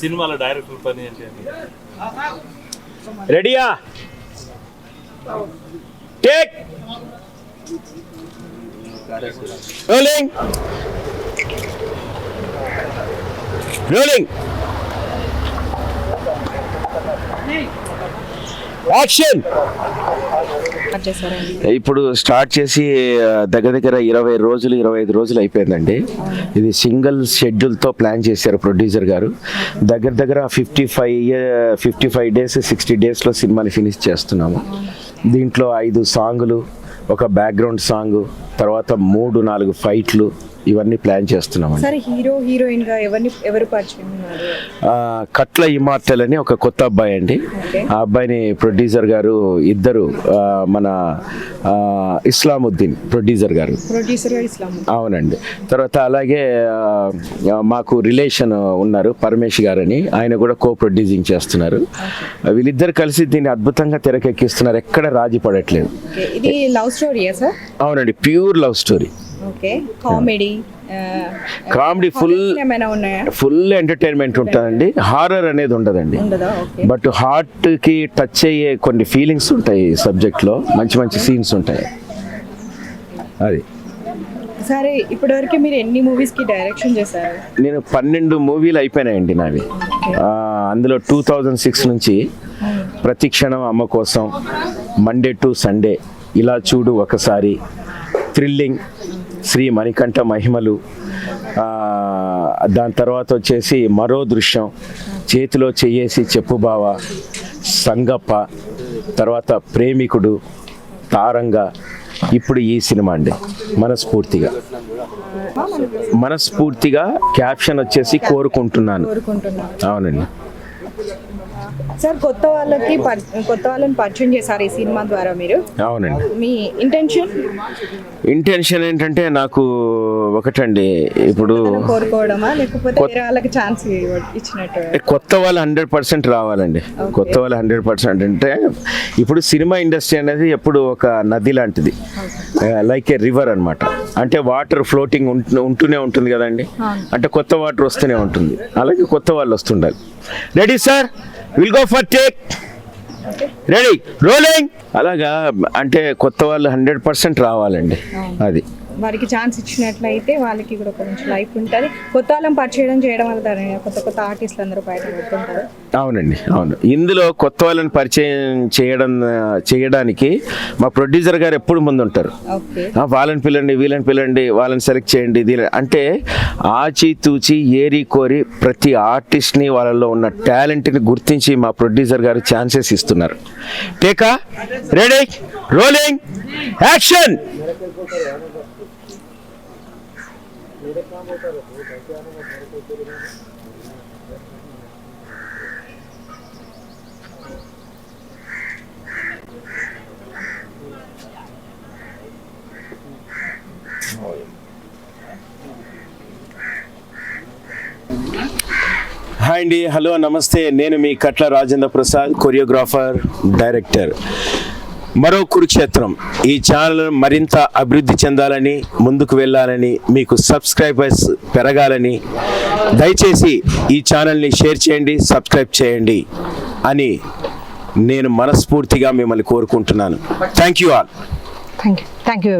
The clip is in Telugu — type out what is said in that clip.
సినిమాలో డైరెక్టర్ పని ఏంటి అని. రెడీయా? Take rolling rolling action. ఇప్పుడు స్టార్ట్ చేసి దగ్గర దగ్గర 25 రోజులు అయిపోయిందండి. ఇది సింగిల్ షెడ్యూల్తో ప్లాన్ చేశారు ప్రొడ్యూసర్ గారు. దగ్గర దగ్గర 55 డేస్ 60 డేస్లో సినిమాని ఫినిష్ చేస్తున్నాము. దీంట్లో 5 సాంగులు, ఒక బ్యాక్గ్రౌండ్ సాంగ్, తర్వాత 3-4 ఫైట్లు, ఇవన్నీ ప్లాన్ చేస్తున్నాం. హీరో హీరోయిన్ గా ఎవరు పరిచయం ఉన్నారు? కట్ల ఇమార్టల్ అని ఒక కొత్త అబ్బాయి అండి. ఆ అబ్బాయిని ప్రొడ్యూసర్ గారు ఇద్దరు మన ఇస్లాముద్దీన్ ప్రొడ్యూసర్ గారు. అవునండి. తర్వాత అలాగే మాకు రిలేషన్ ఉన్నారు పరమేష్ గారు అని, ఆయన కూడా కో ప్రొడ్యూసింగ్ చేస్తున్నారు. వీళ్ళిద్దరు కలిసి దీన్ని అద్భుతంగా తెరకెక్కిస్తున్నారు. ఎక్కడ రాజీ పడట్లేదు. ఇది లవ్ స్టోరీయా సార్? అవునండి, pure love story. Comedy full entertainment ఉంటుందండి. హారర్ అనేది ఉండదండి. బట్ హార్ట్ కి టచ్ అయ్యే కొన్ని ఫీలింగ్స్ ఉంటాయి సబ్జెక్ట్ లో. మంచి మంచి సీన్స్ ఉంటాయి. అది సరే, ఇప్పటివరకు మీరు ఎన్ని మూవీస్ కి డైరెక్షన్ చేశారు? నేను 12 మూవీలు అయిపోయినాయండి నావి. అందులో 2006 నుంచి ప్రతి క్షణం అమ్మ కోసం, మండే టు సండే, ఇలా చూడు ఒకసారి, థ్రిల్లింగ్, శ్రీ మణికంఠ మహిమలు, దాని తర్వాత వచ్చేసి మరో దృశ్యం, చేతిలో చెయ్యేసి చెప్పు బావ, సంగప్ప, తర్వాత ప్రేమికుడు, తారంగా, ఇప్పుడు ఈ సినిమా అండి. మనస్ఫూర్తిగా క్యాప్షన్ వచ్చేసి కోరుకుంటున్నాను. అవునండి సార్. కొత్త వాళ్ళని పరిచయం చేశారు ఈ సినిమా ద్వారా మీరు. అవునండి. మీ ఇంటెన్షన్ ఏంటంటే, నాకు ఒకటండి, ఇప్పుడు కోరుకోవడమా లేకపోతే వేరే వాళ్ళకి ఛాన్స్ ఇచ్చినట్టు? కొత్త వాళ్ళు 100% రావాలండి. కొత్త వాళ్ళు 100% అంటే, ఇప్పుడు సినిమా ఇండస్ట్రీ అనేది ఎప్పుడు ఒక నది లాంటిది, లైక్ ఏ రివర్ అన్నమాట. అంటే వాటర్ ఫ్లోటింగ్ ఉంటూనే ఉంటుంది కదండి. అంటే కొత్త వాటర్ వస్తూనే ఉంటుంది. అలాగే కొత్త వాళ్ళు వస్తుండాలి. Ready sir? Will go for take. Ready rolling. అలాగా అంటే కొత్త వాళ్ళు 100% రావాలండి. అది వారికి ఛాన్స్ ఇచ్చినట్లయితే వాళ్ళకి కూడా కొంచెం లైఫ్ ఉంటుంది. కొత్త వాళ్ళని పరిచయం చేయడం వల్ల కొత్త ఆర్టిస్టులు అందరూ బయట పెడుతుంటారు. అవునండి, అవును. ఇందులో కొత్త వాళ్ళని పరిచయం చేయడానికి మా ప్రొడ్యూసర్ గారు ఎప్పుడు ముందు ఉంటారు. వాళ్ళని పిల్లండి, వీళ్ళని పిల్లండి, వాళ్ళని సెలెక్ట్ చేయండి. అంటే ఆచితూచి ఏరి కోరి ప్రతి ఆర్టిస్ట్ని, వాళ్ళలో ఉన్న టాలెంట్ని గుర్తించి మా ప్రొడ్యూసర్ గారు ఛాన్సెస్ ఇస్తున్నారు. టేకా, రెడీ, రోలింగ్, యాక్షన్. హాయ్ అండి, హలో, నమస్తే. నేను మీ కట్ల రాజేంద్ర ప్రసాద్, కొరియోగ్రాఫర్, డైరెక్టర్. మరో కురుక్షేత్రం. ఈ ఛానల్ మరింత అభివృద్ధి చెందాలని, ముందుకు వెళ్ళాలని, మీకు సబ్స్క్రైబర్స్ పెరగాలని, దయచేసి ఈ ఛానల్ని షేర్ చేయండి, సబ్స్క్రైబ్ చేయండి అని నేను మనస్ఫూర్తిగా మిమ్మల్ని కోరుకుంటున్నాను. Thank you all. Thank you.